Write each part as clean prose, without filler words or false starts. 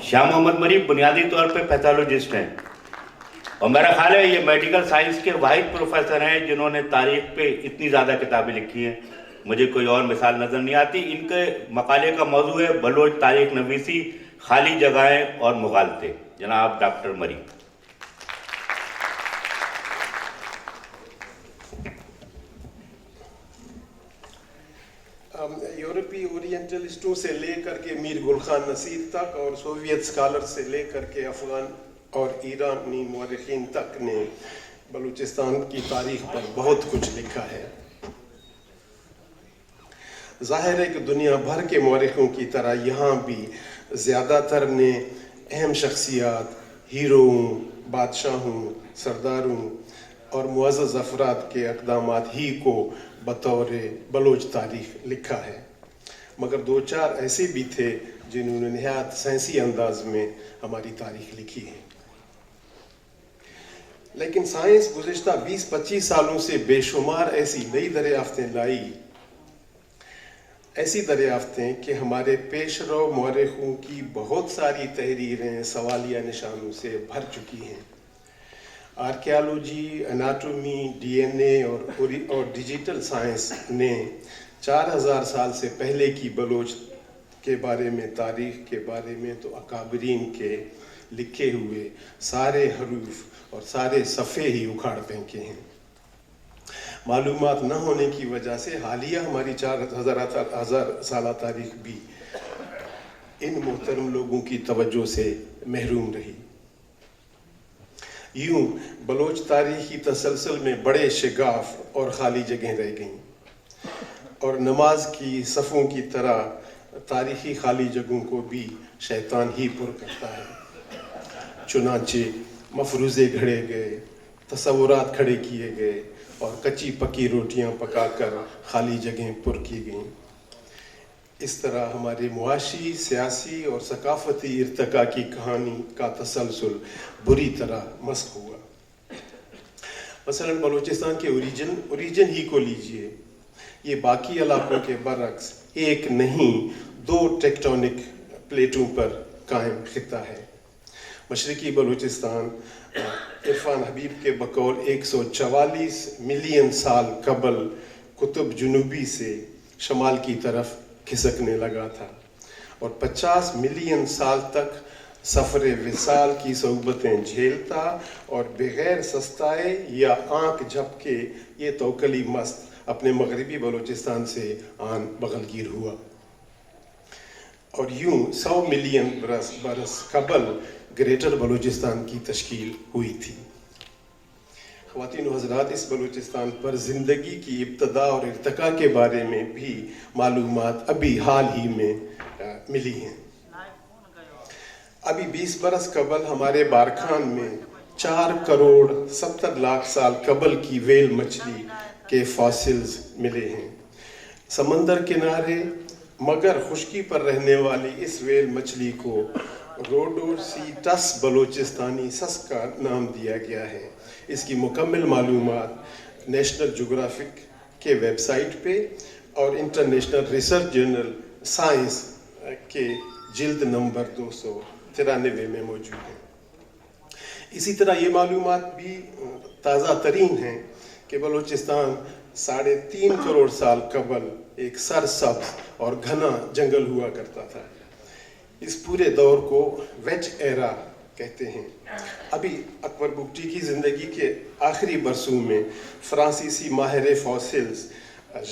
شاہ محمد مری بنیادی طور پہ پیتھولوجسٹ ہیں اور میرا خیال ہے یہ میڈیکل سائنس کے واحد پروفیسر ہیں جنہوں نے تاریخ پہ اتنی زیادہ کتابیں لکھی ہیں. مجھے کوئی اور مثال نظر نہیں آتی. ان کے مقالے کا موضوع ہے بلوچ تاریخ نویسی، خالی جگہیں اور مغالطے. جناب ڈاکٹر مری. یورپی اورینٹلسٹوں سے لے کر کے میر گل خان نصیر تک اور سوویت اسکالر سے لے کر کے افغان اور ایرانی مورخین تک نے بلوچستان کی تاریخ پر بہت کچھ لکھا ہے. ظاہر ہے کہ دنیا بھر کے مورخوں کی طرح یہاں بھی زیادہ تر نے اہم شخصیات، ہیروؤں، بادشاہوں، سرداروں اور معزز افراد کے اقدامات ہی کو بطور بلوچ تاریخ لکھا ہے، مگر دو چار ایسے بھی تھے جنہوں نے نہایت سائنسی انداز میں ہماری تاریخ لکھی ہے. لیکن سائنس گزشتہ 20-25 سالوں سے بے شمار ایسی نئی دریافتیں لائی، ایسی دریافتیں کہ ہمارے پیش رو مورخوں کی بہت ساری تحریریں سوالیہ نشانوں سے بھر چکی ہیں. آرکیالوجی، اناٹومی، ڈی این اے اور ڈیجیٹل سائنس نے 4000 سال سے پہلے کی بلوچ کے بارے میں، تاریخ کے بارے میں تو اکابرین کے لکھے ہوئے سارے حروف اور سارے صفحے ہی اکھاڑ پھینکے ہیں. معلومات نہ ہونے کی وجہ سے حالیہ ہماری 4000 سالہ تاریخ بھی ان محترم لوگوں کی توجہ سے محروم رہی. یوں بلوچ تاریخی تسلسل میں بڑے شگاف اور خالی جگہیں رہ گئیں، اور نماز کی صفوں کی طرح تاریخی خالی جگہوں کو بھی شیطان ہی پر کرتا ہے. چنانچہ مفروضے گھڑے گئے، تصورات کھڑے کیے گئے اور کچی پکی روٹیاں پکا کر خالی جگہیں پر کی گئیں. اس طرح ہمارے معاشی، سیاسی اور ثقافتی ارتقاء کی کہانی کا تسلسل بری طرح مسخ ہوا. مثلا بلوچستان کے اوریجن ہی کو لیجئے. یہ باقی علاقوں کے برعکس ایک نہیں 2 ٹیکٹونک پلیٹوں پر قائم خطہ ہے. مشرقی بلوچستان عرفان حبیب کے بقول 144 ملین سال قبل قطب جنوبی سے شمال کی طرف کھسکنے لگا تھا، اور 50 ملین سال تک سفر وصال کی صعوبتیں جھیلتا اور بغیر سستائے یا آنکھ جھپکے یہ توکلی مست اپنے مغربی بلوچستان سے آن بغلگیر ہوا. اور یوں 100 ملین برس قبل گریٹر بلوچستان کی تشکیل ہوئی تھی. خواتین و حضرات، اس بلوچستان پر زندگی کی ابتدا اور ارتقاء کے بارے میں بھی معلومات ابھی حال ہی میں ملی ہیں. ابھی 20 برس قبل ہمارے بارکھان میں 4 کروڑ 70 لاکھ سال قبل کی ویل مچھلی کے فاسلز ملے ہیں. سمندر کنارے مگر خشکی پر رہنے والی اس ویل مچھلی کو روڈوسیٹس بلوچستانی سس کا نام دیا گیا ہے. اس کی مکمل معلومات نیشنل جغرافک کے ویب سائٹ پہ اور انٹرنیشنل ریسرچ جرنل سائنس کے جلد نمبر 293 میں موجود ہیں. اسی طرح یہ معلومات بھی تازہ ترین ہیں کہ بلوچستان 3.5 کروڑ سال قبل ایک سرسبز اور گھنا جنگل ہوا کرتا تھا. اس پورے دور کو ویج ایرا کہتے ہیں. ابھی اکبر بگٹی کی زندگی کے آخری برسوں میں فرانسیسی ماہر فاسلز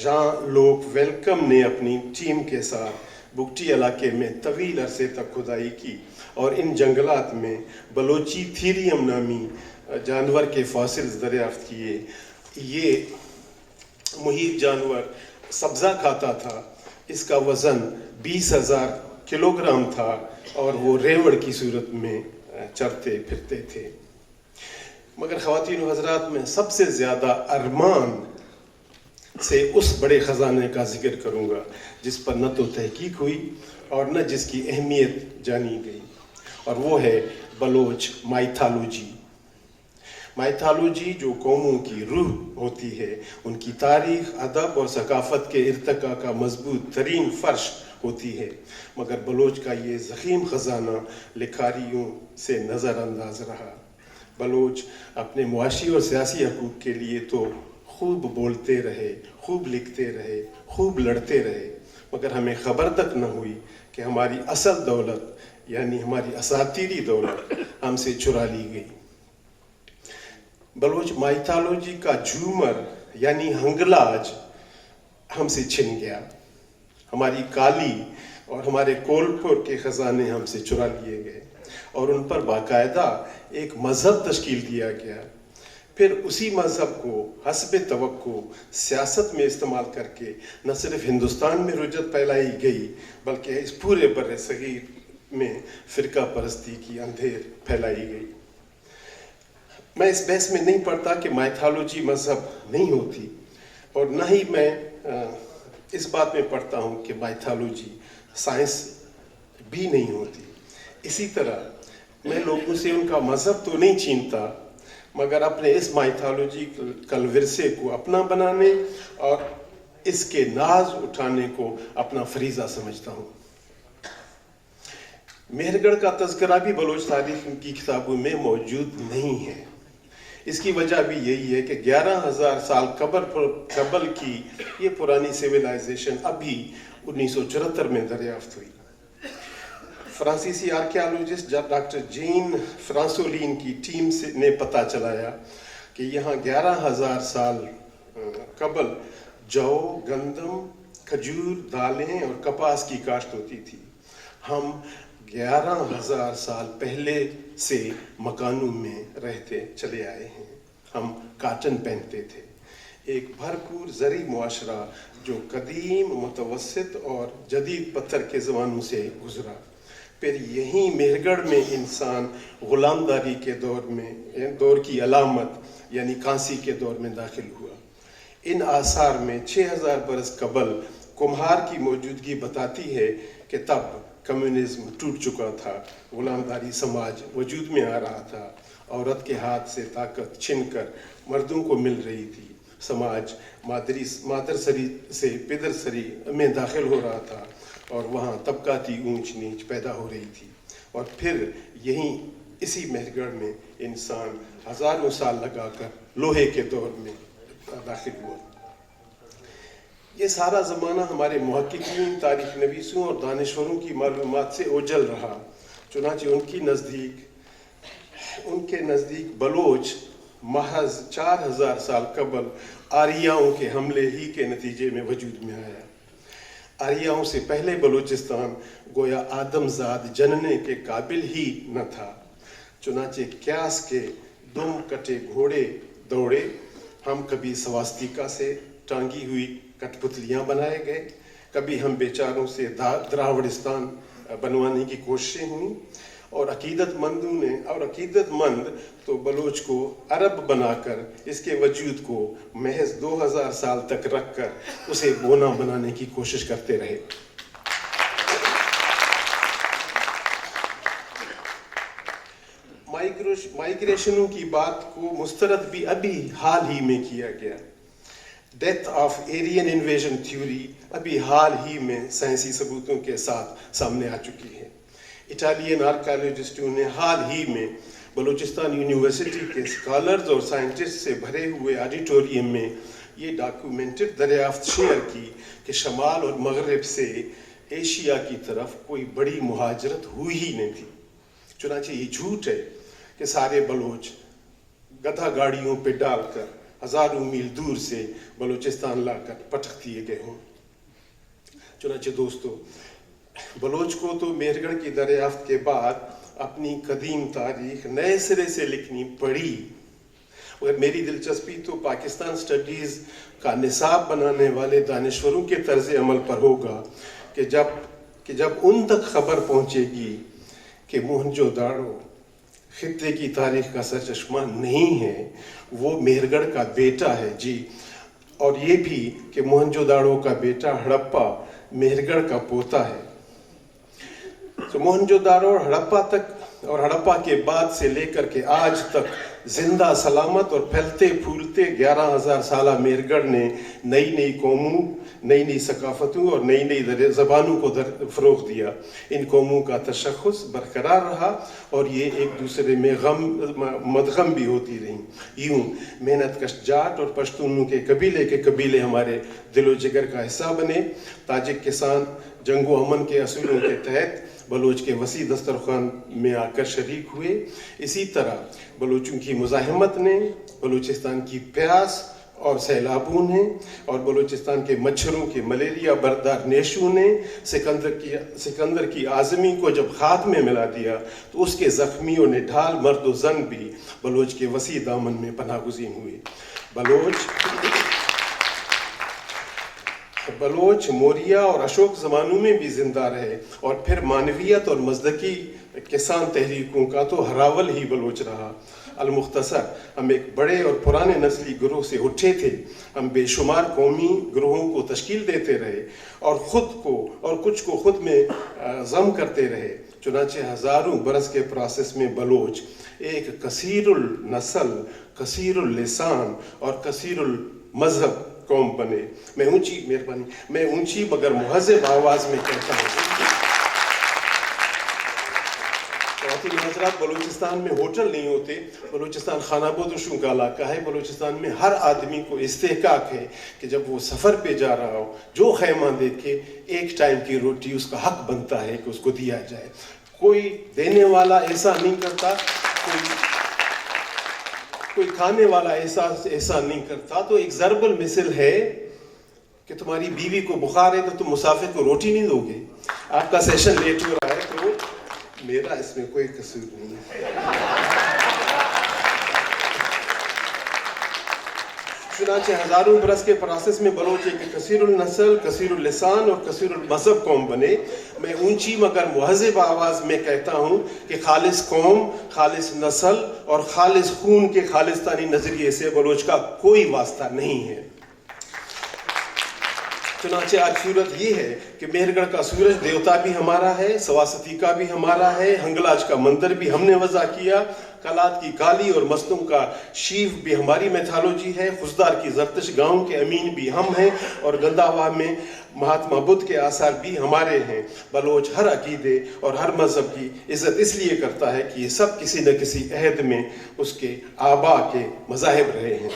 ژان لوک ویلکم نے اپنی ٹیم کے ساتھ بگٹی علاقے میں طویل عرصے تک کھدائی کی اور ان جنگلات میں بلوچی تھیریم نامی جانور کے فاسلز دریافت کیے. یہ محیط جانور سبزہ کھاتا تھا. اس کا وزن 20,000 کلو گرام تھا اور وہ ریوڑ کی صورت میں چرتے پھرتے تھے. مگر خواتین و حضرات، میں سب سے زیادہ ارمان سے اس بڑے خزانے کا ذکر کروں گا جس پر نہ تو تحقیق ہوئی اور نہ جس کی اہمیت جانی گئی، اور وہ ہے بلوچ مائتھالوجی. माइथोलॉजी जो कौमों की रूह होती है, उनकी तारीख, अदब और सकाफत के इर्तका का मजबूत तरीन फर्श होती है, मगर बलोच का ये ज़ख़ीम ख़जाना लिखारियों से नज़रअंदाज रहा। बलोच अपने मुआशी और सियासी हकूक़ के लिए तो खूब बोलते रहे, खूब लिखते रहे, खूब लड़ते रहे, मगर हमें ख़बर तक न हुई कि हमारी असल दौलत यानी हमारी असातीरी दौलत हमसे चुरा ली गई। बलोच माइथोलॉजी का झूमर यानी हंगलाज हमसे छिन गया। हमारी काली और हमारे कोलपुर के ख़जाने हमसे चुरा लिए गए और उन पर बाकायदा एक मज़हब तश्कील दिया गया। फिर उसी मज़हब को हस्ब तवक्को सियासत में इस्तेमाल करके न सिर्फ हिंदुस्तान में रुजत फैलाई गई, बल्कि इस पूरे बर्रे सगीर में फ़िरका परस्ती की अंधेर फैलाई गई। मैं इस बहस में नहीं पढ़ता कि माइथोलॉजी मज़हब नहीं होती, और न ही मैं इस बात में पढ़ता हूँ कि माइथोलॉजी साइंस भी नहीं होती। इसी तरह मैं लोगों से उनका मज़हब तो नहीं छीनता, मगर अपने इस माइथोलॉजी कल विरसे को अपना बनाने और इसके नाज उठाने को अपना फरीज़ा समझता हूँ। मेहरगढ़ का तज़किरा भी बलोच तारीख़ की किताबों में मौजूद नहीं है। इसकी वजह भी यही है कि 11,000 साल कबल की ये पुरानी सिविलाइजेशन अभी 1974 में दरियाफ्त हुई। फ्रांसीसी आर्कियोलॉजिस्ट डॉक्टर जीन फ्रांसोलिन की टीम ने पता चलाया कि यहाँ 11,000 साल कबल जौ, गंदम, खजूर, दालें और कपास की काश्त होती थी। हम 11,000 साल पहले से मकानों में रहते चले आए हैं। हम काटन पहनते थे। एक भरपूर ज़री मुआशरा जो कदीम, मुतवस्सित और जदीद पत्थर के ज़मानों से गुज़रा। फिर यहीं मेहरगढ़ में इंसान ग़ुलामदारी के दौर की अलामत यानी कांसी के दौर में दाखिल हुआ। इन आसार में 6,000 बरस कबल कुम्हार की मौजूदगी बताती है कि तब कम्युनिज्म टूट चुका था, ग़ुलामदारी समाज वजूद में आ रहा था, औरत के हाथ से ताकत छिनकर मर्दों को मिल रही थी, समाज मादरसरी से पिदरसरी में दाखिल हो रहा था और वहाँ तबकाती ऊंच नीच पैदा हो रही थी। और फिर यहीं इसी मेहरगढ़ में इंसान हज़ारों साल लगाकर लोहे के दौर में दाखिल हुआ। ये सारा ज़माना हमारे मुहक्किकीन, तारीख़ नवीसों और दानिश्वरों की मालूमात से ओझल रहा। चुनांचे उनके नज़दीक बलोच महज 4,000 साल कबल आर्याओं के हमले ही के नतीजे में वजूद में आया। आर्याओं से पहले बलूचिस्तान गोया आदमजाद जनने के काबिल ही न था। चुनांचे क्यास के दुम कटे घोड़े दौड़े, हम कभी स्वास्तिका से टांगी हुई कठपुतलियाँ बनाए गए, कभी हम बेचारों से द्राविड़िस्तान बनवाने की कोशिशें हुई, और अकीदतमंद तो बलोच को अरब बनाकर इसके वजूद को महज 2000 साल तक रखकर उसे बोना बनाने की कोशिश करते रहे। माइग्रेशनों की बात को मुस्तरद भी अभी हाल ही में किया गया। Death of Aryan invasion theory अभी हाल ही में साइंसी सबूतों के साथ सामने आ चुकी है। इटालियन आर्कियोलॉजिस्टों ने हाल ही में बलूचिस्तान यूनिवर्सिटी के स्कॉलर्स और साइंटिस्ट से भरे हुए ऑडिटोरियम में ये डॉक्यूमेंटेड दरियाफ्त शेयर की कि शमाल और मगरब से एशिया की तरफ कोई बड़ी मुहाजरत हुई ही नहीं थी। चुनांचे ये झूठ है कि सारे बलोच गधा गाड़ियों पे डालकर हज़ारों मील दूर से बलूचिस्तान लाकर पटक दिए गए हों। चुनांचे दोस्तों, बलोच को तो मेहरगढ़ की दरियाफ्त के बाद अपनी कदीम तारीख नए सिरे से लिखनी पड़ी। और मेरी दिलचस्पी तो पाकिस्तान स्टडीज़ का निसाब बनाने वाले दानिश्वरों के तर्ज अमल पर होगा कि जब उन तक खबर पहुंचेगी कि मोहनजोदाड़ो खित्ते की तारीख का सरचश्मा नहीं है, वो मेहरगढ़ का बेटा है जी, और ये भी कि मोहनजोदाड़ो का बेटा हड़प्पा मेहरगढ़ का पोता है। तो मोहनजोदाड़ो और हड़प्पा के बाद से लेकर के आज तक जिंदा सलामत और फैलते फूलते 11,000 साला मेहरगढ़ ने नई नई कौमों, नई नई सकाफतों और नई नई ज़बानों को फ़रोग़ दिया। इन कौमों का तशख़्ख़ुस बरकरार रहा और ये एक दूसरे में मदगम भी होती रहीं। यूँ मेहनत कश जाट और पश्तूनों के कबीले हमारे दिलो जिगर का हिस्सा बने। ताजिक किसान जंगो अमन के असूलों के तहत बलोच के वसी दस्तरखान में आकर शरीक हुए। इसी तरह बलोचों की मुज़ाहमत ने, बलूचिस्तान की प्यास और सैलाबों ने और बलूचिस्तान के मच्छरों के मलेरिया बरदार नेशों ने सिकंदर की आज़मी को जब खाक में मिला दिया तो उसके ज़ख्मियों ने ढाल मर्द व ज़न भी बलोच के वसी दामन में पनाह गुज़ीर हुए। बलोच मौर्या और अशोक ज़मानों में भी ज़िंदा रहे और फिर मानवियत और मज़दकी किसान तहरीकों का तो हरावल ही बलोच रहा। अल-मुख्तसर, हम एक बड़े और पुराने नस्ली ग्रोह से उठे थे। हम बेशुमार कौमी ग्रोहों को तश्कील देते रहे और कुछ को खुद में ज़म करते रहे। चुनांचे हज़ारों बरस के प्रोसेस में बलोच एक कसीरुल नस्ल, कसीरुल लिसान और कसीरुल मज़हब कौम बने। मैं ऊंची मगर मुहज़्ज़ब आवाज़ में कहता हूँ, हज़रात, बलूचिस्तान में होटल नहीं होते। बलूचिस्तान खानाबदोशों का इलाका है। बलूचिस्तान में हर आदमी को इस्तेहकाक है कि जब वो सफ़र पे जा रहा हो, जो खैमा देखे, एक टाइम की रोटी उसका हक बनता है कि उसको दिया जाए। कोई देने वाला ऐसा नहीं करता, कोई खाने वाला ऐसा नहीं करता। तो एक ज़रबुल मिसल है कि तुम्हारी बीवी को बुखार है तो तुम मुसाफिर को रोटी नहीं दोगे। आपका सेशन लेट हो रहा है तो मेरा इसमें कोई कसूर नहीं है। चुनांचे हज़ारों बरस के प्रोसेस में बलोच एक कसीरुल नस्ल, कसीरुल लिसान और कसीरुल मज़हब कौम बने। मैं ऊंची मगर मुहज़्ज़ब आवाज़ में कहता हूँ कि खालिस कौम, खालिस नस्ल और खालिस खून के खालिस्तानी नज़रिए से बलोच का कोई वास्ता नहीं है। चुनांचे आज सूरत ये है कि मेहरगढ़ का सूरज देवता भी हमारा है, सवासती का भी हमारा है, हंगलाज का मंदिर भी हमने वज़ा किया, कलात की काली और मस्तूम का शीव भी हमारी मैथोलॉजी है, खुजदार की जरतश गांव के अमीन भी हम हैं और गंदावा में महात्मा बुद्ध के आसार भी हमारे हैं। बलोच हर अकीदे और हर मज़हब की इज़्ज़त इसलिए करता है कि ये सब किसी न किसी अहद में उसके आबा के मज़ाहिब रहे हैं।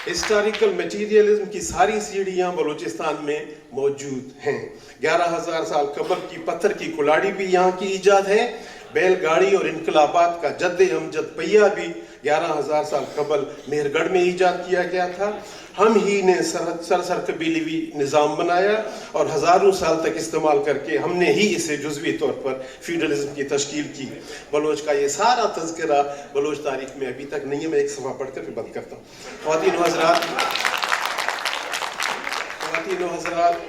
हिस्टोरिकल मटीरियलिज्म की सारी सीढ़ियाँ बलूचिस्तान में मौजूद हैं। 11,000 साल कबल की पत्थर की कुल्हाड़ी भी यहाँ की ईजाद है। बैलगाड़ी और इनकलाबात का जद्द-ए-अमजद पहिया भी 11,000 साल कबल मेहरगढ़ में ईजाद किया गया था। हम ही ने सरसर कबीलवी निज़ाम बनाया और हज़ारों साल तक इस्तेमाल करके हमने ही इसे जुज़वी तौर पर फ्यूडलिज्म की तश्कील की। बलोच का ये सारा तज़किरा बलोच तारीख में अभी तक नहीं है। मैं एक सफ़ा पढ़कर फिर बंद करता हूँ। ख़वातीन व हज़रात,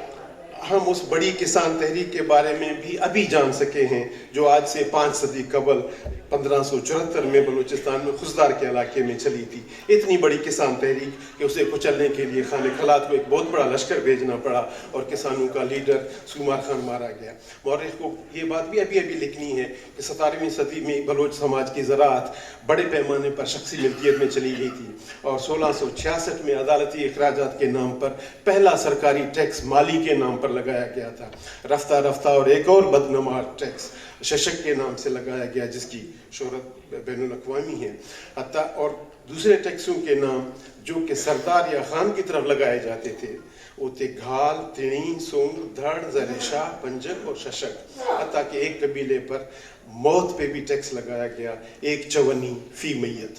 हम उस बड़ी किसान तहरीक के बारे में भी अभी जान सके हैं जो आज से 5 सदी कबल 1574 में बलूचिस्तान में खुजदार के इलाके में चली थी। इतनी बड़ी किसान तहरीक कि उसे कुचलने के लिए खाने खलात को एक बहुत बड़ा लश्कर भेजना पड़ा और किसानों का लीडर सुमार खान मारा गया। मौर्ख को ये बात भी अभी लिखनी है कि 17वीं सदी में बलोच समाज की ज़राअत बड़े पैमाने पर शख्सी मिल्कियत में चली गई थी और 1666 में अदालती अखराजात के नाम पर पहला सरकारी टैक्स माली के नाम पर लगाया गया था। रफ्ता रफ्ता और एक और बदनमार टैक्स शशक के नाम से लगाया गया जिसकी शोहरत बैनुल अक़वामी है। हत्ता और दूसरे टैक्सों के नाम जो कि सरदार या खान की तरफ लगाए जाते थे वो थे घाल, तिणी, सोंग, धड़, ज़रेशाह, पंजक और शशक। हत्ता कि एक कबीले पर मौत पे भी टैक्स लगाया गया, 1 चवनी फी मैयत।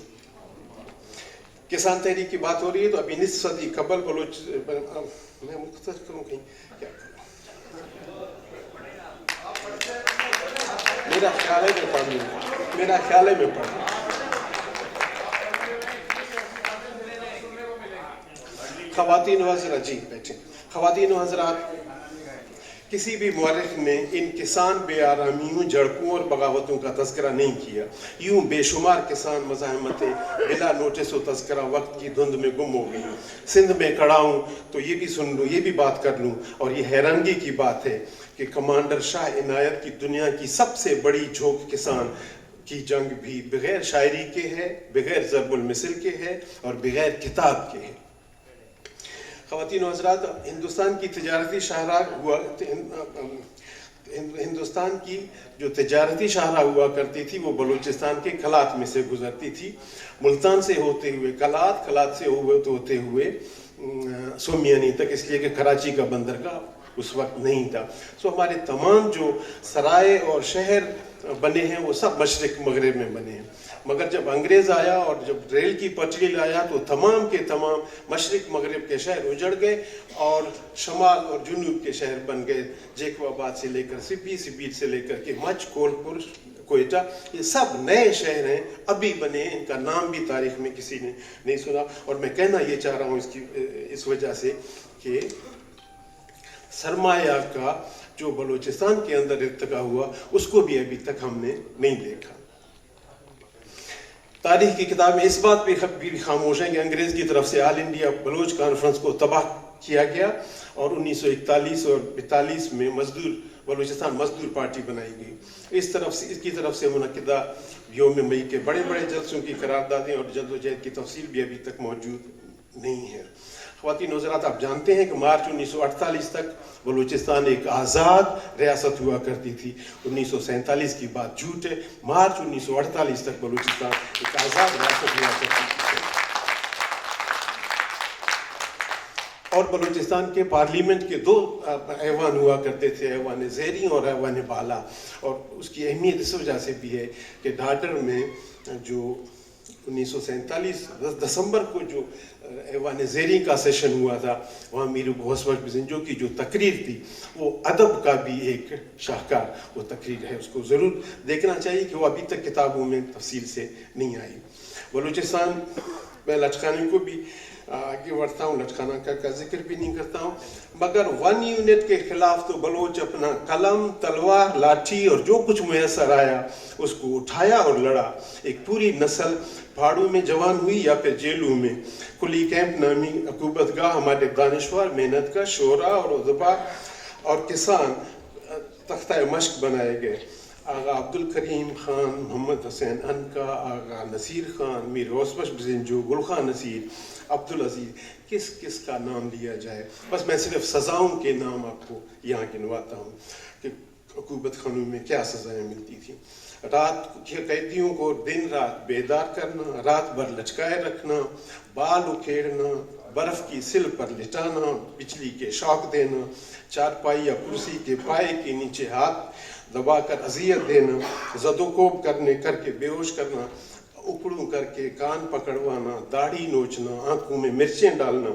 किसान तहरीक की बात हो रही है तो अभी 19 सदी कबल बलोच, मैं मुख्तसर करूँ कहीं क्या करूँ? मेरा ख्याल है मैं पढ़ लूँगा, मेरा ख्याल है मैं पढ़ लूँगा। ख़वातीन व हज़रात, जी बैठे। ख़वातीन व हज़रात, किसी भी मौरख ने इन किसान बेआरामियों, झड़पों और बगावतों का तज़किरा नहीं किया। यूं बेशुमार किसान मज़ाहमतें बिला नोटिस व तज़किरा वक्त की धुंध में गुम हो गई। सिंध में खड़ा हूँ तो ये भी सुन लूँ, ये भी बात कर लूँ। और ये हैरानगी की बात है कि कमांडर शाह इनायत की दुनिया की सबसे बड़ी झोंक किसान की जंग भी बगैर शायरी के है, बगैर ज़रबुल मिसल के है और बगैर किताब के है। ख़वातीन व हज़रात, हिंदुस्तान की तजारती शाहराह हुआ, हिंदुस्तान की जो तजारती शाहराह हुआ करती थी वो बलूचिस्तान के कलात में से गुजरती थी। मुल्तान से होते हुए कलात, कलात से होते हुए सोमियानी तक, इसलिए कि कराची का बंदरगाह उस वक्त नहीं था। सो हमारे तमाम जो सराय और शहर बने हैं वो सब मशरिक मगरिब में बने हैं। मगर जब अंग्रेज़ आया और जब रेल की पटरी लाया तो तमाम के तमाम मशरिक मगरिब के शहर उजड़ गए और शमाल और जुनूब के शहर बन गए। जेकवाबाद से लेकर सिपी, सिपीर से लेकर के मच, कोलपुर, कोयटा, ये सब नए शहर हैं, अभी बने हैं। इनका नाम भी तारीख में किसी ने नहीं सुना। और मैं कहना ये चाह रहा हूँ इस वजह से कि सरमाया का जो बलूचिस्तान के अंदर इर्तिका हुआ उसको भी अभी तक हमने नहीं देखा। तारीख की किताब में इस बात पे भी खामोश है कि अंग्रेज़ की तरफ से ऑल इंडिया बलूच कॉन्फ्रेंस को तबाह किया गया और 1941 और 42 में बलूचिस्तान मजदूर पार्टी बनाई गई। इसकी तरफ से मुनक्किदा योम मई के बड़े बड़े जलसों की करारदादें और जद्दोजहद की तफसील भी अभी तक मौजूद नहीं है। ख़वातीन व हज़रात, आप जानते हैं कि मार्च 1948 तक बलूचिस्तान एक आज़ाद रियासत हुआ करती थी। 1947 की बात झूठ है। मार्च 1948 तक बलूचिस्तान एक आज़ाद रियासत हुआ करती थी। और बलूचिस्तान के पार्लियामेंट के 2 ऐवान हुआ करते थे, ऐवान ज़ेरी और ऐवान बाला। और उसकी अहमियत इस वजह से भी है कि ढाढर में जो 1947 10 दिसंबर को जो ऐवान ज़ेरी का सेशन हुआ था, वहाँ मीर घोसवश बिज़ंजो की जो तकरीर थी वो अदब का भी एक शाहकार वो तकरीर है। उसको ज़रूर देखना चाहिए कि वो अभी तक किताबों में तफसील से नहीं आई। बलूचिस्तान, मैं लचकाने को भी आगे बढ़ता हूँ, लचकाना का जिक्र भी नहीं करता हूँ, मगर 1 यूनिट के खिलाफ तो बलोच अपना कलम, तलवार, लाठी और जो कुछ मैसर आया उसको उठाया और लड़ा। एक पूरी नस्ल पहाड़ों में जवान हुई या फिर जेलों में। कुली कैंप नामी अकूबतगाह हमारे दानिश्वर, मेहनत का शोरा और उदबा और किसान तख्ता मश्क बनाए गए। आगा अब्दुल करीम खान, मोहम्मद हुसैन अनका, आगा नसीर खान, मीर घोसवश बिज़ंजो, गुल खान नसीर, अब्दुल अजीज, किस किस का नाम लिया जाए। बस मैं सिर्फ सज़ाओं के नाम आपको यहाँ गिनवाता हूँ कि अकूबत खानों में क्या सज़ाएँ मिलती थी। रात के कैदियों को दिन रात बेदार करना, रात भर लचकाए रखना, बाल उखेड़ना, बर्फ़ की सिल पर लिटाना, बिजली के शौक देना, चारपाई या कुर्सी के पाए के नीचे हाथ दबाकर अजियत देना, ज़दोकोब करके बेहोश करना, उकड़ू करके कान पकड़वाना, दाढ़ी नोचना, आंखों में मिर्चें डालना,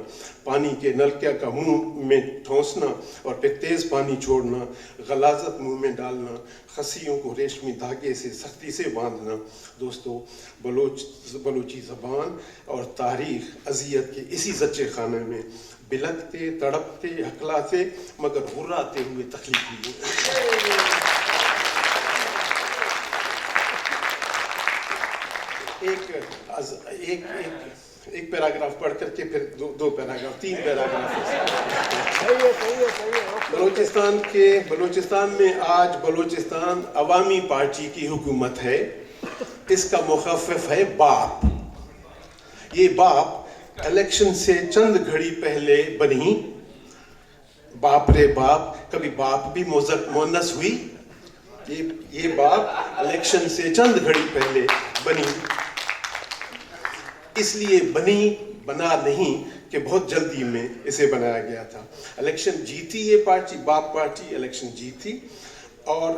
पानी के नलके का मुंह में ठोंसना और फिर तेज़ पानी छोड़ना, गलाजत मुंह में डालना, खसियों को रेशमी धागे से सख्ती से बांधना। दोस्तों, बलूची ज़बान और तारीख़ अजियत के इसी सच्चे खाने में बिलकते, तड़पते, हकलाते मगर हुर्राते हुए तख्लीक हुई। एक पैराग्राफ पढ़ करके फिर दो पैराग्राफ, 3 पैराग्राफ। बलूचिस्तान में आज बलूचिस्तान अवामी पार्टी की हुकूमत है। इसका मुखफ़िफ़ है बाप। ये बाप इलेक्शन से चंद घड़ी पहले बनी। बाप रे बाप, कभी बाप भी मुअन्नस हुई? ये बाप इलेक्शन से चंद घड़ी पहले बनी। इसलिए बना नहीं कि बहुत जल्दी में इसे बनाया गया था। इलेक्शन जीती ये पार्टी, बाप पार्टी इलेक्शन जीती और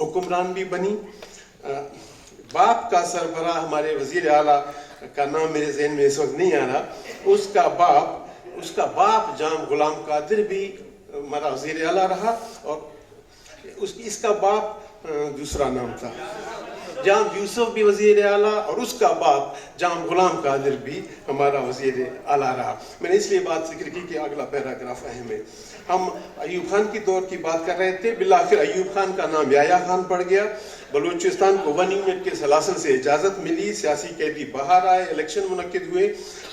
हुक्मरान भी बनी। बाप का सरबराह, हमारे वज़ीर आला का नाम मेरे ज़हन में इस वक्त नहीं आ रहा, उसका बाप जाम गुलाम कादिर भी हमारा वज़ीर आला रहा और इसका बाप दूसरा नाम था। जाम यूसुफ भी वज़ीर आला और उसका बाप जाम गुलाम कादिर भी हमारा वज़ीर आला रहा। मैंने इसलिए बात जिक्र की कि अगला पैराग्राफ अहम है। हम अयूब खान की दौर की बात कर रहे थे, बिलाखिर अयूब खान का नाम याया खान पड़ गया। बलूचिस्तान को 1 यूनिट के सलासल से इजाज़त मिली, सियासी कैदी बाहर आए, इलेक्शन मुनक्किद हुए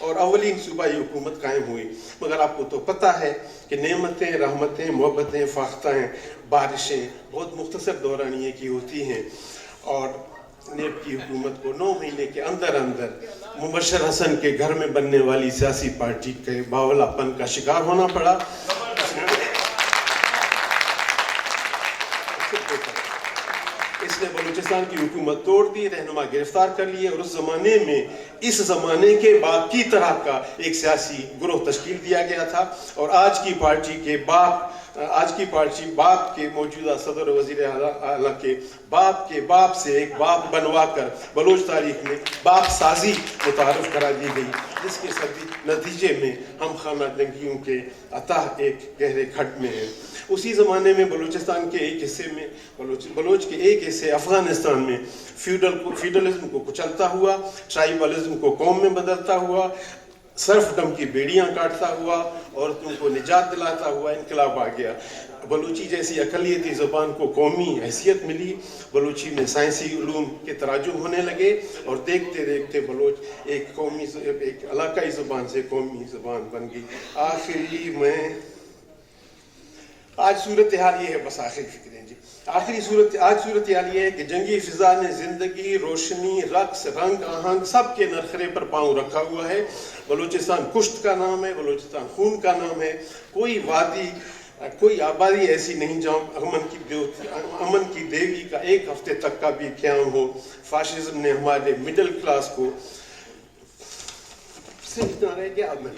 और अवलीन सूबाई हुकूमत कायम हुई। मगर आपको तो पता है कि नेमतें, रहमतें, मोहब्बतें, फाख्ताएँ, बारिशें बहुत मुख्तसर दौरानिए की होती हैं और नेब की हुकूमत को 9 महीने के अंदर अंदर मुबशर हसन के घर में बनने वाली सियासी पार्टी के बावलापन का शिकार होना पड़ा। इसने बलूचिस्तान की हुकूमत तोड़ दी, रहनुमा गिरफ्तार कर लिए और उस जमाने में इस जमाने के बाप की तरह का एक सियासी ग्रोह तश्कील दिया गया था और आज की पार्टी बाप के मौजूदा सदर वज़ीर आला के बाप से एक बाप बनवा कर बलूच तारीख में बाप साजी मुतारफ करा दी गई, जिसके नतीजे में हम खाना जंगियों के अतः एक गहरे खड्ड में हैं। उसी ज़माने में बलूचिस्तान के एक हिस्से में बलोच के एक हिस्से अफ़गानिस्तान में फ्यूडलिज्म को कुचलता हुआ, ट्राइबलिज्म को कौम में बदलता हुआ, सर्फडम की बेड़ियां काटता हुआ, औरतों को निजात दिलाता हुआ इनकलाब आ गया। बलूची जैसी अक़लियती ज़बान को कौमी हैसियत मिली, बलूची में साइंसी उलूम के तराजुम होने लगे और देखते देखते बलोच एक इलाकाई ज़बान से कौमी ज़बान बन गई। आखिरी में आज सूरत हाल ये है, बस आखिरी फिक्रें जी। आज सूरत हाल ये है कि जंगी फिजा ने जिंदगी, रोशनी, रक्स, रंग, आहंग सब के नरखरे पर पाँव रखा हुआ है। बलूचिस्तान कुश्त का नाम है, बलूचिस्तान खून का नाम है। कोई वादी, कोई आबादी ऐसी नहीं जहाँ अमन की देवी का एक हफ्ते तक का भी क़याम हो। फाशिज्म ने हमारे मिडिल क्लास को इतना रह गया। अब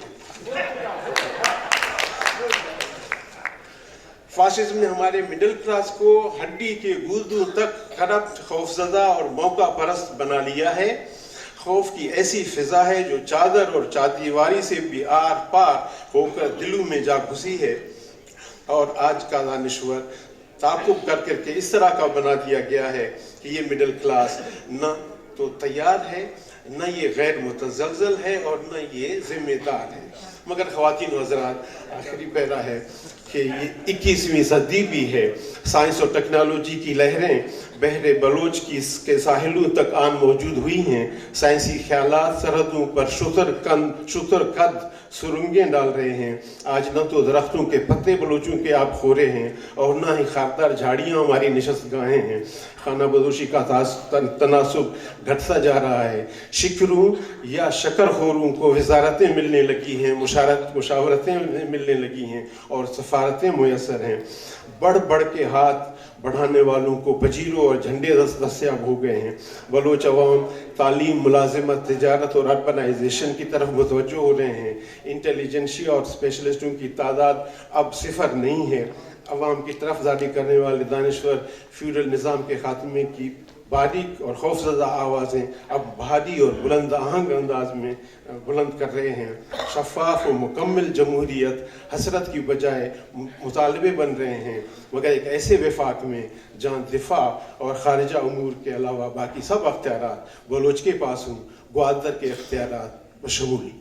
फाशिज्म ने हमारे मिडिल क्लास को हड्डी के गुर्दों तक करप्ट, खौफजदा और मौका परस्त बना लिया है। खौफ की ऐसी फिजा है जो चादर और चादीवारी से भी आर पार होकर दिलों में जा घुसी है और आज का दानिश्वर ताक़ुब कर करके इस तरह का बना दिया गया है कि ये मिडिल क्लास न तो तैयार है, न ये गैर मुतज़लज़ल है और न ये ज़िम्मेदार है। मगर ख़वातीन व हज़रात, आखिरी पैरा है कि ये 21वीं सदी भी है। साइंस और टेक्नोलॉजी की लहरें बहरे बलोच के साहिलों तक आन मौजूद हुई हैं। साइंसी ख्यालात सरहदों पर शुतर कद सुरंगें डाल रहे हैं। आज न तो दरख्तों के पत्ते बलोचों के आप खोरे हैं और न ही खारदार झाड़ियाँ हमारी नशस्तगाहें हैं। खाना बदोशी का तनासुब घटता जा रहा है। शिकरों या शकरखोरों को वजारतें मिलने लगी हैं, मुशावरतें मिलने लगी हैं और सफारतें मुयसर हैं। बढ़ बढ़ के हाथ बढ़ाने वालों को वजीरों और झंडे दस्तयाब हो गए हैं। बलोच अवाम तालीम, मुलाजिमत, तिजारत और अर्बनाइजेशन की तरफ मुतवज्जो हो रहे हैं। इंटेलिजेंशिया और स्पेशलिस्टों की तादाद अब सिफर नहीं है। अवाम की तरफदारी करने वाले दानिश्वर फ्यूडल निज़ाम के खात्मे की बारीक और खौफज़दा आवाज़ें अब भारी और बुलंद आहंग अंदाज में बुलंद कर रहे हैं। शफ़ाफ और मुकम्मल जमहूरियत हसरत की बजाय मुतालबे बन रहे हैं, मगर एक ऐसे वफाक में जहाँ दिफा और खारिजा उमूर के अलावा बाकी सब अख्तियारात बलोच के पास हों, ग्वादर के अख्तियारात बशमूल